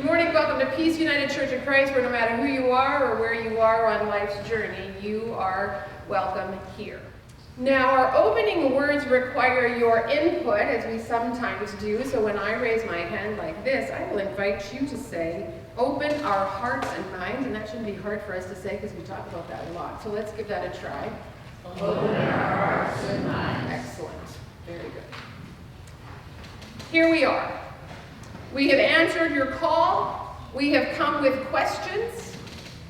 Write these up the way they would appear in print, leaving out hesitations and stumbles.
Good morning, welcome to Peace United Church of Christ, where no matter who you are or where you are on life's journey, you are welcome here. Now, our opening words require your input, as we sometimes do, so when I raise my hand like this, I will invite you to say, open our hearts and minds, and that shouldn't be hard for us to say because we talk about that a lot, so let's give that a try. Open our hearts and minds. Excellent, very good. Here we are. We have answered your call. We have come with questions,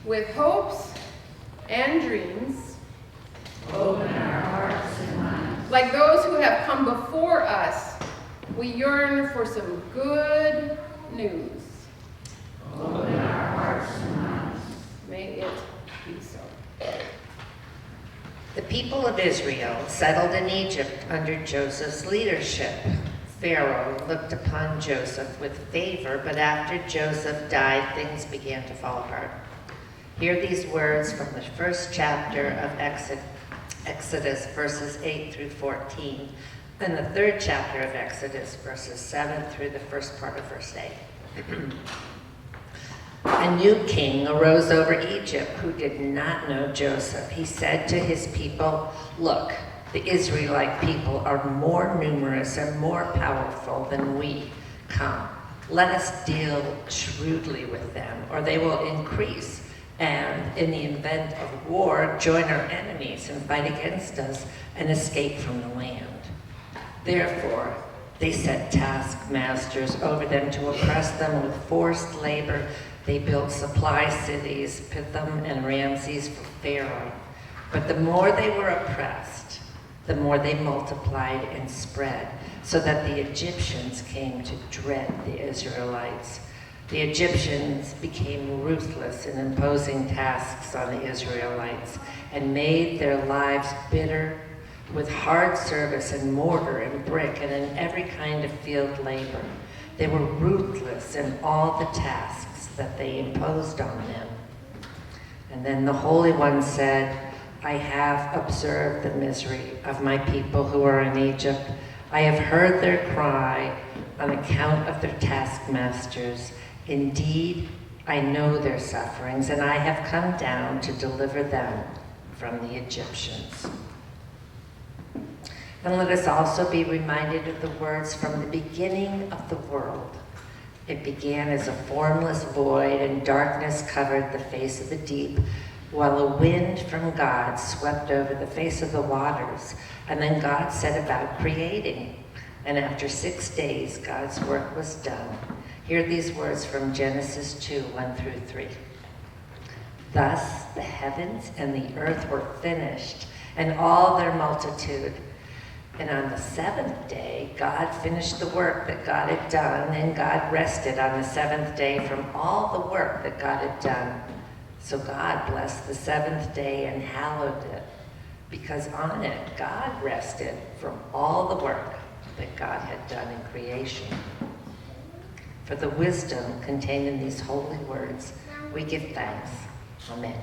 with hopes and dreams. Open our hearts and minds. Like those who have come before us, we yearn for some good news. Open our hearts and minds. May it be so. The people of Israel settled in Egypt under Joseph's leadership. Pharaoh looked upon Joseph with favor, but after Joseph died, things began to fall apart. Hear these words from the first chapter of Exodus, verses 8 through 14, and the third chapter of Exodus, verses 7 through the first part of verse 8. A new king arose over Egypt who did not know Joseph. He said to his people, "Look, the Israelite people are more numerous and more powerful than we. Come, let us deal shrewdly with them, or they will increase, and in the event of war, join our enemies and fight against us and escape from the land." Therefore, they set taskmasters over them to oppress them with forced labor. They built supply cities, Pithom and Ramses, for Pharaoh. But the more they were oppressed, the more they multiplied and spread, so that the Egyptians came to dread the Israelites. The Egyptians became ruthless in imposing tasks on the Israelites and made their lives bitter with hard service in mortar and brick and in every kind of field labor. They were ruthless in all the tasks that they imposed on them. And then the Holy One said, "I have observed the misery of my people who are in Egypt. I have heard their cry on account of their taskmasters. Indeed, I know their sufferings, and I have come down to deliver them from the Egyptians." And let us also be reminded of the words from the beginning of the world. It began as a formless void, and darkness covered the face of the deep, while a wind from God swept over the face of the waters. And then God set about creating. And after 6 days, God's work was done. Hear these words from Genesis 2, 1 through 3. Thus the heavens and the earth were finished, and all their multitude. And on the seventh day, God finished the work that God had done, and God rested on the seventh day from all the work that God had done. So God blessed the seventh day and hallowed it, because on it God rested from all the work that God had done in creation. For the wisdom contained in these holy words, we give thanks. Amen.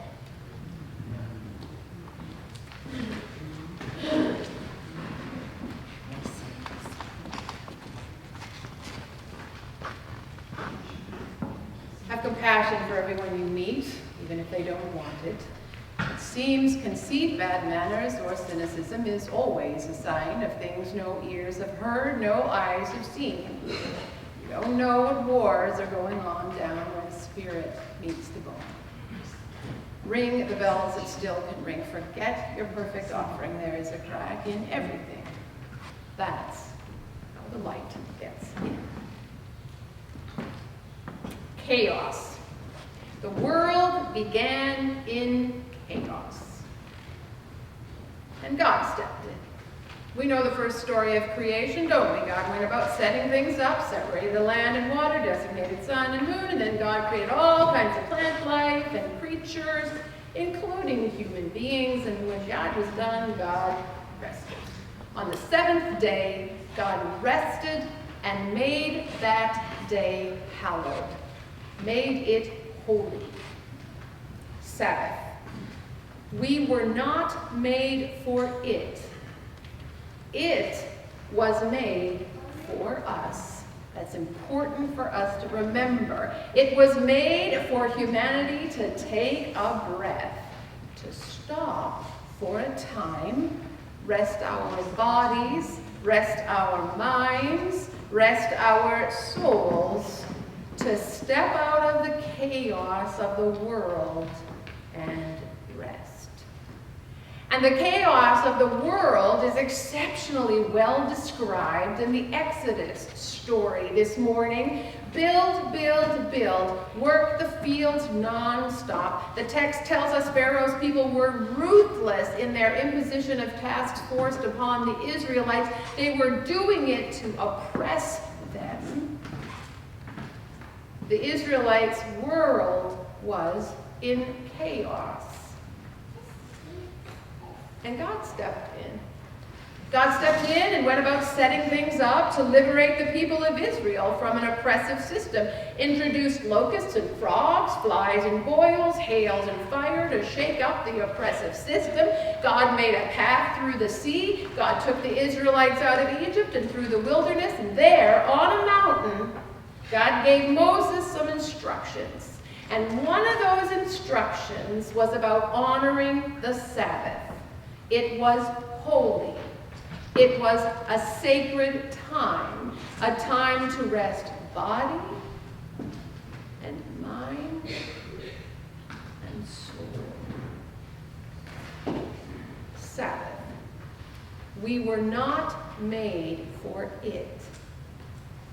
Have compassion for everyone you meet, even if they don't want it. It seems conceit, bad manners, or cynicism is always a sign of things no ears have heard, no eyes have seen. You don't know what wars are going on down where the spirit meets the bone. Ring the bells that still can ring. Forget your perfect offering. There is a crack in everything. That's how the light gets in. Chaos. The world began in chaos. And God stepped in. We know the first story of creation, don't we? God went about setting things up, separated the land and water, designated sun and moon, and then God created all kinds of plant life and creatures, including human beings. And when God was done, God rested. On the seventh day, God rested and made that day hallowed, made it holy. Sabbath. We were not made for it. It was made for us, That's important for us to remember. It was made for humanity to take a breath, to stop for a time, rest our bodies, rest our minds, rest our souls, to step out of the chaos of the world and rest. And the chaos of the world is exceptionally well described in the Exodus story this morning. Build, build, build, work the fields non-stop. The text tells us Pharaoh's people were ruthless in their imposition of tasks forced upon the Israelites. They were doing it to oppress them. The Israelites' world was in chaos. And God stepped in. God stepped in and went about setting things up to liberate the people of Israel from an oppressive system. Introduced locusts and frogs, flies and boils, hails and fire to shake up the oppressive system. God made a path through the sea. God took the Israelites out of Egypt and through the wilderness. And there, on a mountain, God gave Moses some instructions. And one of those instructions was about honoring the Sabbath. It was holy. It was a sacred time, a time to rest body and mind and soul. Sabbath. We were not made for it.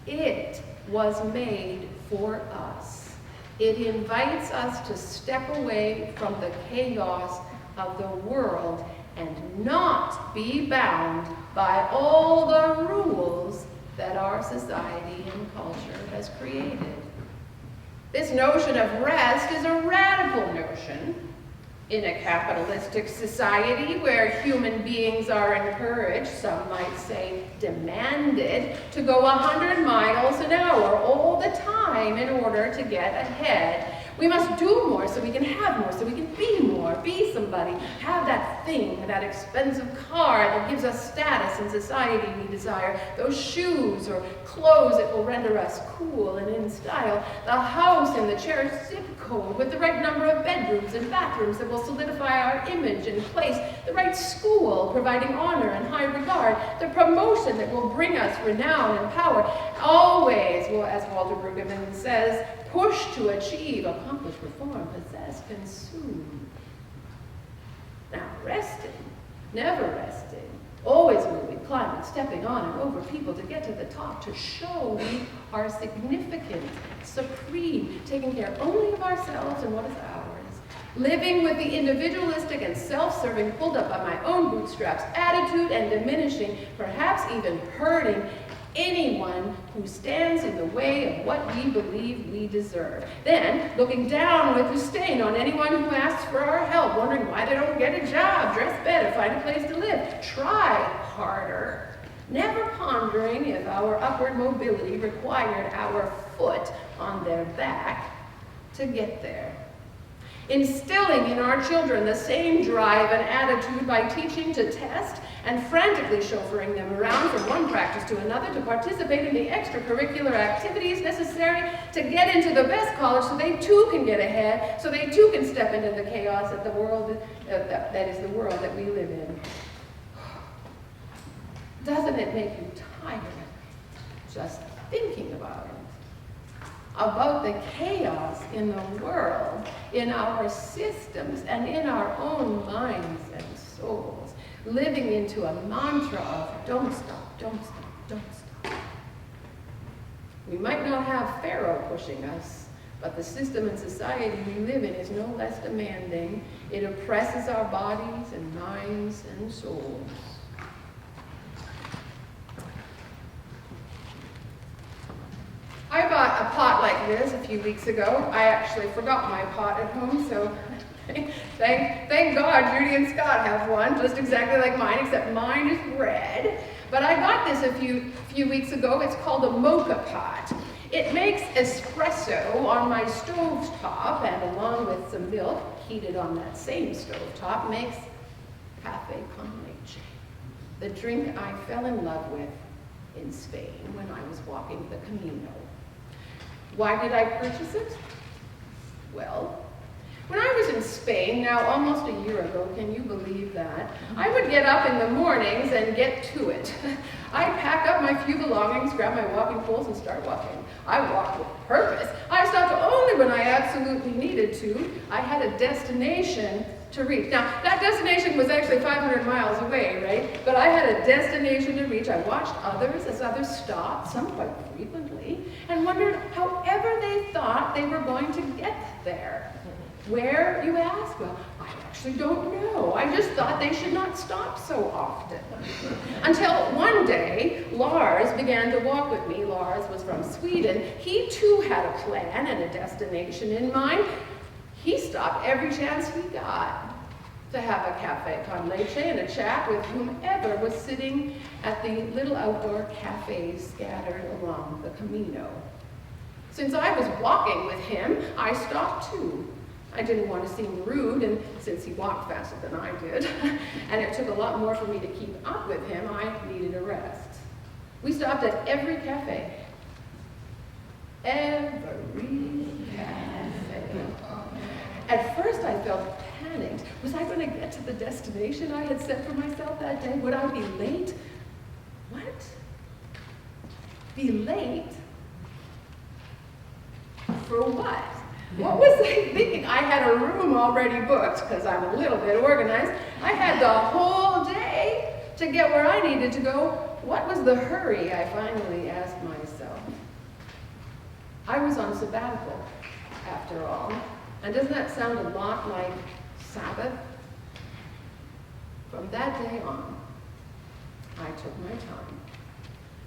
It was made for us. It invites us to step away from the chaos of the world and not be bound by all the rules that our society and culture has created. This notion of rest is a radical notion in a capitalistic society where human beings are encouraged, some might say demanded, to go 100 miles an hour all the time in order to get ahead. We must do more so we can have more, so we can be more, be somebody, have that thing, that expensive car that gives us status in society we desire, those shoes or clothes that will render us cool and in style, the house in the cherished zip code with the right number of bedrooms and bathrooms that will solidify our image and place, the right school providing honor and high regard, the promotion that will bring us renown and power. Always, well, as Walter Brueggemann says, push to achieve, accomplish, perform, possess, consume. Now, resting, never resting, always moving, climbing, stepping on and over people to get to the top, to show we are significant, supreme, taking care only of ourselves and what is ours. Living with the individualistic and self-serving, pulled up by my own bootstraps attitude and diminishing, perhaps even hurting, anyone who stands in the way of what we believe we deserve. Then, looking down with disdain on anyone who asks for our help, wondering why they don't get a job, dress better, find a place to live, try harder, never pondering if our upward mobility required our foot on their back to get there. Instilling in our children the same drive and attitude by teaching to test and frantically chauffeuring them around from one practice to another to participate in the extracurricular activities necessary to get into the best college so they too can get ahead, so they too can step into the chaos of the world that is the world that we live in. Doesn't it make you tired just thinking about it? About the chaos in the world, in our systems, and in our own minds and souls, living into a mantra of don't stop, don't stop, don't stop. We might not have Pharaoh pushing us, but the system and society we live in is no less demanding. It oppresses our bodies and minds and souls. I bought a pot like this a few weeks ago. I actually forgot my pot at home, so thank God Judy and Scott have one, just exactly like mine, except mine is red. But I got this a few weeks ago. It's called a mocha pot. It makes espresso on my stovetop, and along with some milk heated on that same stovetop, makes cafe con leche, the drink I fell in love with in Spain when I was walking the Camino. Why did I purchase it? Well, when I was in Spain, now almost a year ago, can you believe that? I would get up in the mornings and get to it. I'd pack up my few belongings, grab my walking poles, and start walking. I walked with purpose. I stopped only when I absolutely needed to. I had a destination to reach. Now, that destination was actually 500 miles away, right? But I had a destination to reach. I watched others as others stopped, some quite frequently, and wondered however they thought they were going to get there. Where, you ask? Well, I actually don't know. I just thought they should not stop so often. Until one day, Lars began to walk with me. Lars was from Sweden. He too had a plan and a destination in mind. He stopped every chance he got to have a cafe con leche and a chat with whomever was sitting at the little outdoor cafes scattered along the Camino. Since I was walking with him, I stopped too. I didn't want to seem rude, and since he walked faster than I did, and it took a lot more for me to keep up with him, I needed a rest. We stopped at every cafe. Every cafe. At first I felt panicked. Was I going to get to the destination I had set for myself that day? Would I be late? What? Be late? For what? What was I thinking? I had a room already booked, because I'm a little bit organized. I had the whole day to get where I needed to go. What was the hurry, I finally asked myself. I was on sabbatical, after all. And doesn't that sound a lot like Sabbath? From that day on, I took my time.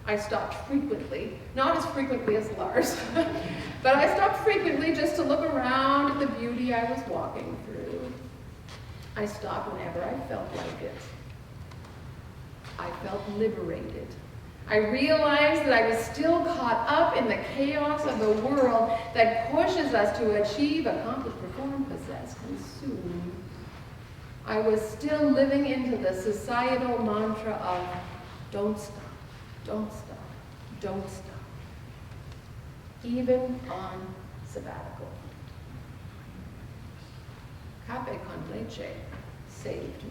I stopped frequently, not as frequently as Lars, but I stopped frequently just to look around at the beauty I was walking through. I stopped whenever I felt like it. I felt liberated. I realized that I was still caught up in the chaos of the world that pushes us to achieve, accomplish, perform, possess, consume. I was still living into the societal mantra of don't stop. Don't stop. Don't stop. Even on sabbatical. Cafe con leche saved me.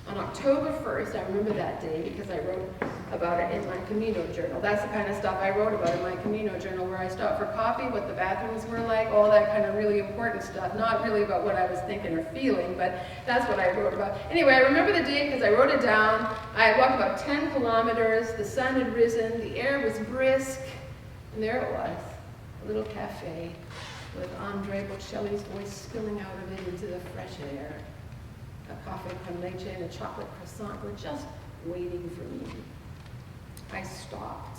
On October 1st, I remember that day because I wrote about it in my Camino journal. That's the kind of stuff I wrote about in my Camino journal, where I stopped for coffee, what the bathrooms were like, all that kind of really important stuff. Not really about what I was thinking or feeling, but that's what I wrote about. Anyway, I remember the day because I wrote it down. I had walked about 10 kilometers. The sun had risen. The air was brisk. And there it was, a little cafe with Andre Bocelli's voice spilling out of it into the fresh air. A cafe con leche and a chocolate croissant were just waiting for me. I stopped.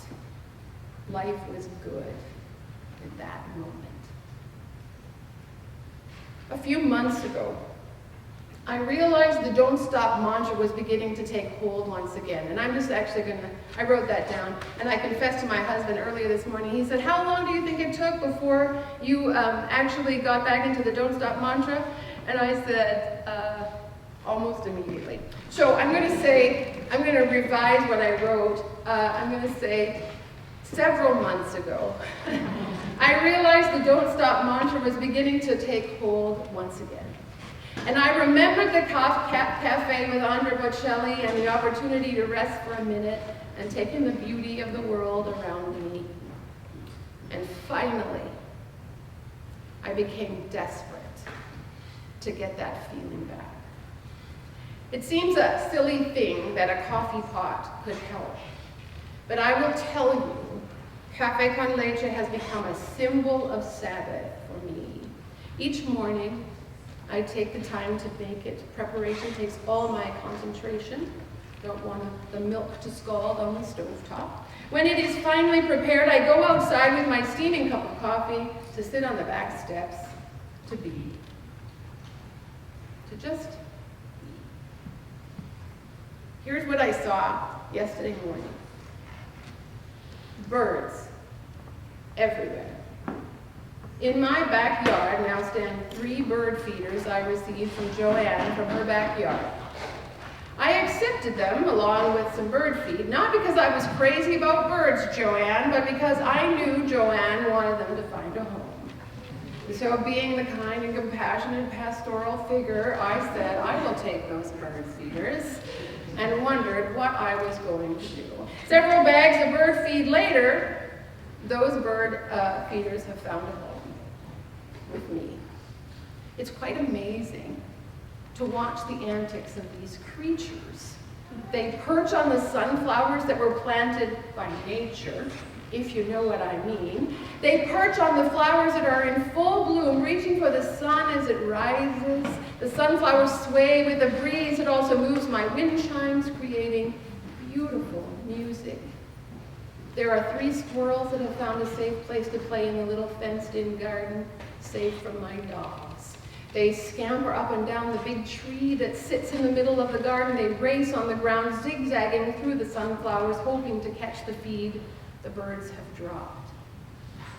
Life was good in that moment. A few months ago, I realized the don't stop mantra was beginning to take hold once again. And I'm just actually I wrote that down. And I confessed to my husband earlier this morning. He said, how long do you think it took before you actually got back into the don't stop mantra? And I said, almost immediately. So I'm going to revise what I wrote. I'm going to say several months ago. I realized the don't stop mantra was beginning to take hold once again. And I remembered the cafe with Andre Bocelli and the opportunity to rest for a minute and take in the beauty of the world around me. And finally, I became desperate to get that feeling back. It seems a silly thing that a coffee pot could help. But I will tell you, Cafe con leche has become a symbol of Sabbath for me. Each morning, I take the time to make it. Preparation takes all my concentration. Don't want the milk to scald on the stovetop. When it is finally prepared, I go outside with my steaming cup of coffee to sit on the back steps, to be. To just be. Here's what I saw yesterday morning. Birds everywhere. In my backyard now stand 3 bird feeders I received from Joanne from her backyard. I accept accepted them along with some bird feed, not because I was crazy about birds, Joanne, but because I knew Joanne wanted them to find a home. So being the kind and compassionate pastoral figure, I said, I will take those bird feeders, and wondered what I was going to do. Several bags of bird feed later, those bird feeders have found a home with me. It's quite amazing to watch the antics of these creatures. They perch on the sunflowers that were planted by nature, if you know what I mean. They perch on the flowers that are in full bloom, reaching for the sun as it rises. The sunflowers sway with the breeze. It also moves my wind chimes, creating beautiful music. There are 3 squirrels that have found a safe place to play in the little fenced-in garden, safe from my dogs. They scamper up and down the big tree that sits in the middle of the garden. They race on the ground, zigzagging through the sunflowers, hoping to catch the feed the birds have dropped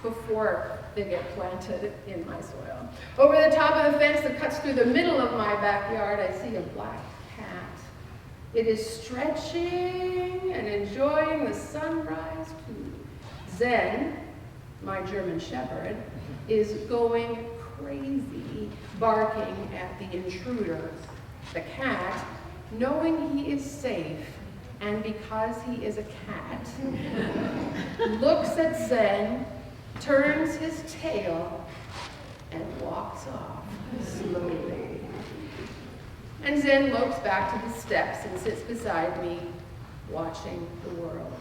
before they get planted in my soil. Over the top of the fence that cuts through the middle of my backyard, I see a black cat. It is stretching and enjoying the sunrise too. Zen, my German shepherd, is going crazy, barking at the intruder. The cat, knowing he is safe, and because he is a cat, looks at Zen, turns his tail, and walks off slowly. And Zen looks back to the steps and sits beside me, watching the world.